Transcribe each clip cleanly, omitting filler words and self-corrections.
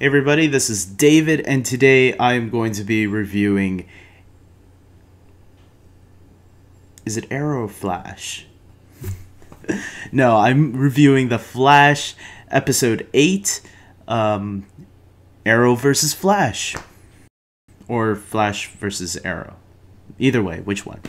Hey everybody, this is David, and today I'm going to be reviewing... Is it Arrow or Flash? No, I'm reviewing The Flash, Episode 8, Arrow versus Flash. Or Flash versus Arrow. Either way, which one?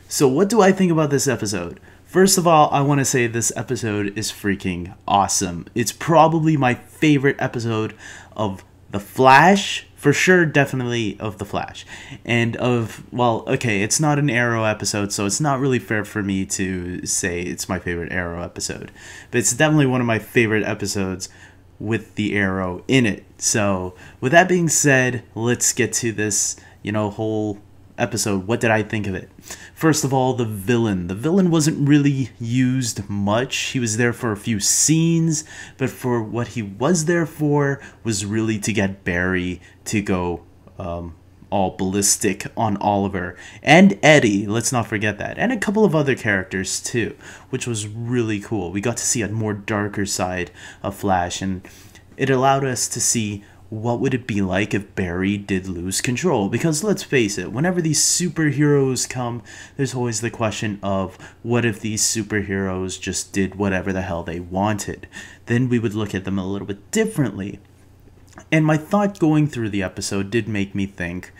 So what do I think about this episode? First of all, I want to say this episode is freaking awesome. It's probably my favorite episode of The Flash. For sure, definitely of The Flash. And of, well, okay, it's not an Arrow episode, so it's not really fair for me to say it's my favorite Arrow episode. But it's definitely one of my favorite episodes with the Arrow in it. So, with that being said, let's get to this, whole episode. What did I think of it? First of all, the villain. The villain wasn't really used much. He was there for a few scenes, but for what he was there for was really to get Barry to go all ballistic on Oliver and Eddie. Let's not forget that. And a couple of other characters too, which was really cool. We got to see a more darker side of Flash, and it allowed us to see what would it be like if Barry did lose control? Because let's face it, whenever these superheroes come, there's always the question of what if these superheroes just did whatever the hell they wanted? Then we would look at them a little bit differently. And my thought going through the episode did make me think,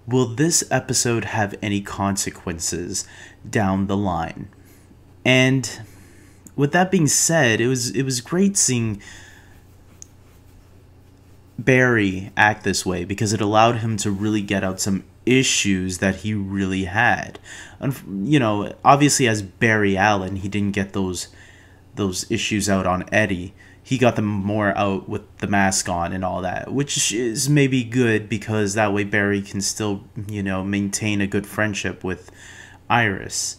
will this episode have any consequences down the line? And with that being said, it was great seeing Barry act this way, because it allowed him to really get out some issues that he really had. Obviously as Barry Allen, he didn't get those issues out on Eddie. He got them more out with the mask on and all that, which is maybe good, because that way Barry can still, maintain a good friendship with Iris.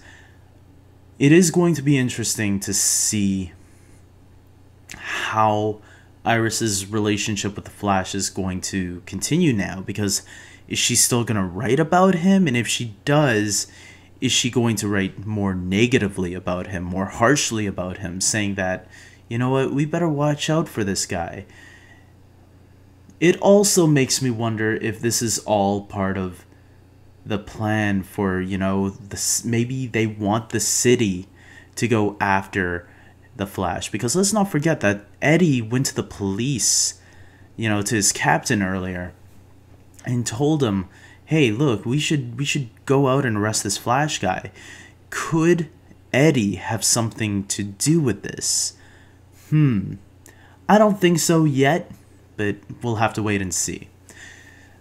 It is going to be interesting to see how Iris's relationship with the Flash is going to continue now, because is she still going to write about him? And if she does, is she going to write more negatively about him, more harshly about him, saying that, you know what, we better watch out for this guy? It also makes me wonder if this is all part of the plan for, maybe they want the city to go after the Flash, because let's not forget that Eddie went to the police, to his captain earlier, and told him, hey, look, we should go out and arrest this Flash guy. Could Eddie have something to do with this? I don't think so yet, but we'll have to wait and see.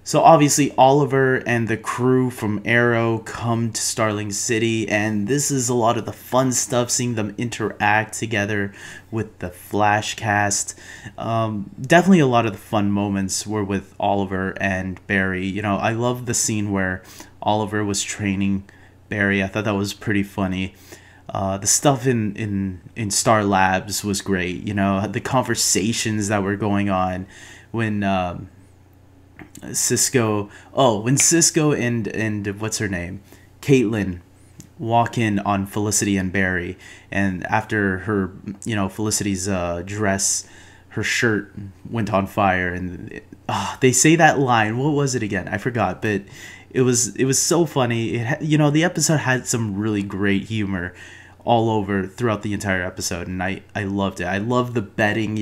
So obviously Oliver and the crew from Arrow come to Starling City, and this is a lot of the fun stuff, seeing them interact together with the Flash cast. Definitely a lot of the fun moments were with Oliver and Barry. I love the scene where Oliver was training Barry. I thought that was pretty funny. The stuff in Star Labs was great. The conversations that were going on when Cisco and what's her name, Caitlin, walk in on Felicity and Barry, and after her, Felicity's dress, her shirt went on fire, and they say that line. What was it again? I forgot, but it was so funny. The episode had some really great humor all over throughout the entire episode, and I loved it. I love the betting,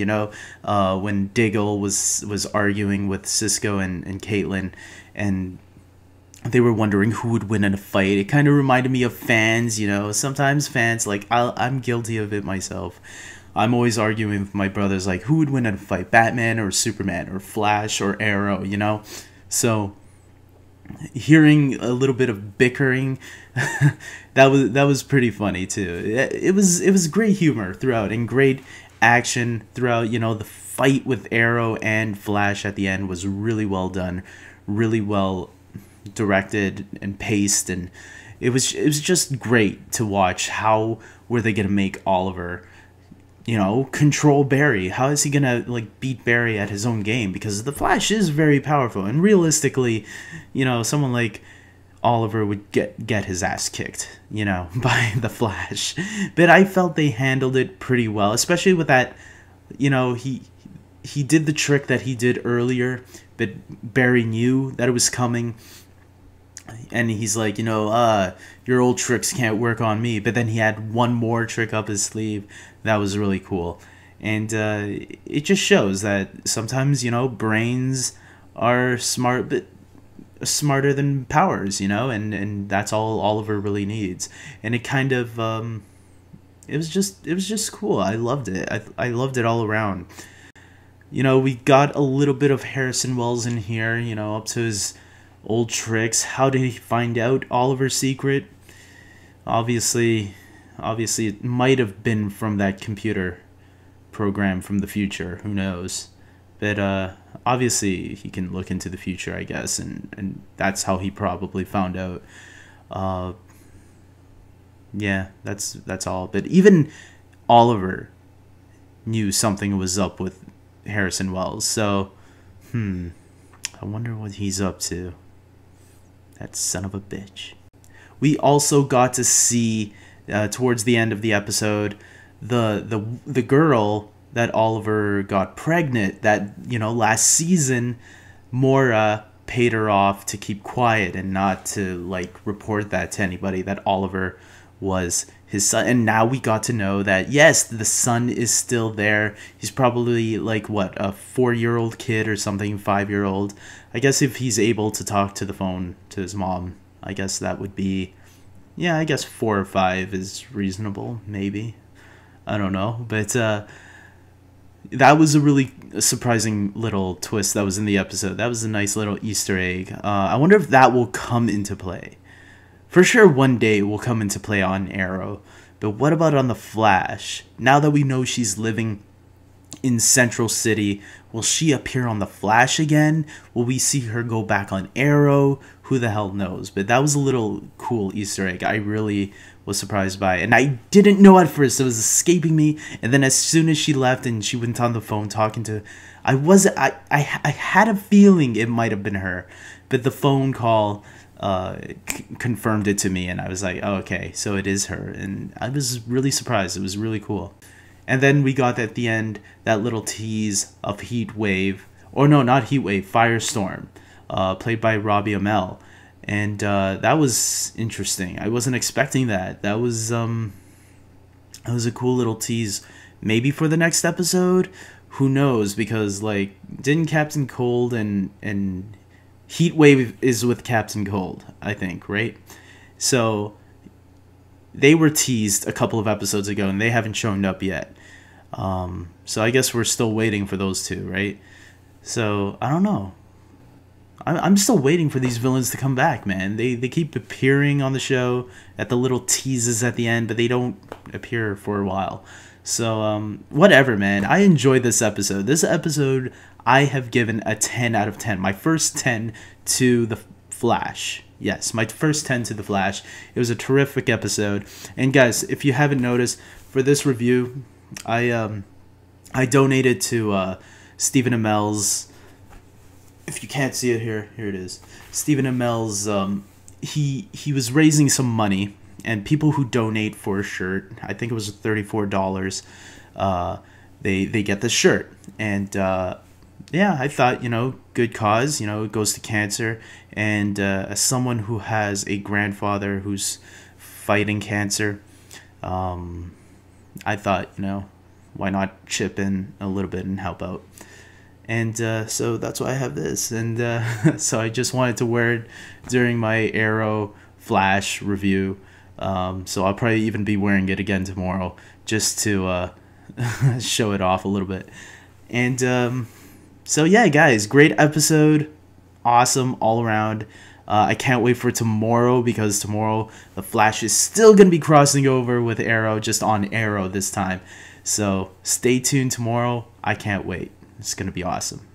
when Diggle was arguing with Cisco and Caitlin, and they were wondering who would win in a fight. It kind of reminded me of fans, sometimes fans, like, I'm guilty of it myself. I'm always arguing with my brothers, like, who would win in a fight, Batman or Superman or Flash or Arrow, So hearing a little bit of bickering, that was pretty funny too. It was great humor throughout, and great action throughout. The fight with Arrow and Flash at the end was really well done, really well directed and paced, and it was just great to watch. How were they gonna make Oliver control Barry? How is he gonna beat Barry at his own game? Because the Flash is very powerful, and realistically, someone like Oliver would get his ass kicked, by the Flash. But I felt they handled it pretty well, especially with that, he he did the trick that he did earlier, but Barry knew that it was coming. And he's like, your old tricks can't work on me. But then he had one more trick up his sleeve. That was really cool. And it just shows that sometimes, brains are smart, but smarter than powers, and that's all Oliver really needs. And it kind of, it was just cool. I loved it. I loved it all around. We got a little bit of Harrison Wells in here, up to his old tricks. How did he find out Oliver's secret? Obviously it might have been from that computer program from the future. Who knows? But obviously he can look into the future, I guess, and that's how he probably found out. Yeah, that's all. But even Oliver knew something was up with Harrison Wells. So, I wonder what he's up to. That son of a bitch. We also got to see towards the end of the episode the girl that Oliver got pregnant. That last season, Maura paid her off to keep quiet and not to report that to anybody, that Oliver was his son. And now we got to know that yes, the son is still there. He's probably a 4-year-old kid or something, 5-year-old. I guess if he's able to talk to the phone to his mom, I guess that would be, I guess 4 or 5 is reasonable, maybe. I don't know, but that was a really surprising little twist that was in the episode. That was a nice little Easter egg. I wonder if that will come into play. For sure one day it will come into play on Arrow, but what about on The Flash? Now that we know she's living in Central City, will she appear on The Flash again? Will we see her go back on Arrow? Who the hell knows? But that was a little cool Easter egg. I really was surprised by it. And I didn't know at first. It was escaping me. And then as soon as she left and she went on the phone talking to... I had a feeling it might have been her. But the phone call confirmed it to me. And I was like, oh, okay, so it is her. And I was really surprised. It was really cool. And then we got at the end that little tease of Heat Wave. Or no, not Heat Wave, Firestorm. Played by Robbie Amell. And that was interesting. I wasn't expecting that. That was a cool little tease. Maybe for the next episode? Who knows? Because, didn't Captain Cold and Heat Wave is with Captain Cold, I think, right? So they were teased a couple of episodes ago, and they haven't shown up yet. So I guess we're still waiting for those two, right? So, I don't know. I'm still waiting for these villains to come back, man. They keep appearing on the show at the little teases at the end, but they don't appear for a while. So, whatever, man. I enjoyed this episode. This episode, I have given a 10 out of 10. My first 10 to The Flash. Yes, my first 10 to The Flash. It was a terrific episode. And guys, if you haven't noticed, for this review, I donated to Stephen Amell's... If you can't see it here it is. Stephen Amell's, he was raising some money, and people who donate for a shirt, I think it was $34, they get the shirt. And I thought, good cause, it goes to cancer. And as someone who has a grandfather who's fighting cancer, I thought, why not chip in a little bit and help out. And so that's why I have this. And so I just wanted to wear it during my Arrow Flash review. So I'll probably even be wearing it again tomorrow just to show it off a little bit. And so yeah, guys, great episode. Awesome all around. I can't wait for tomorrow, because tomorrow the Flash is still going to be crossing over with Arrow, just on Arrow this time. So stay tuned tomorrow. I can't wait. It's going to be awesome.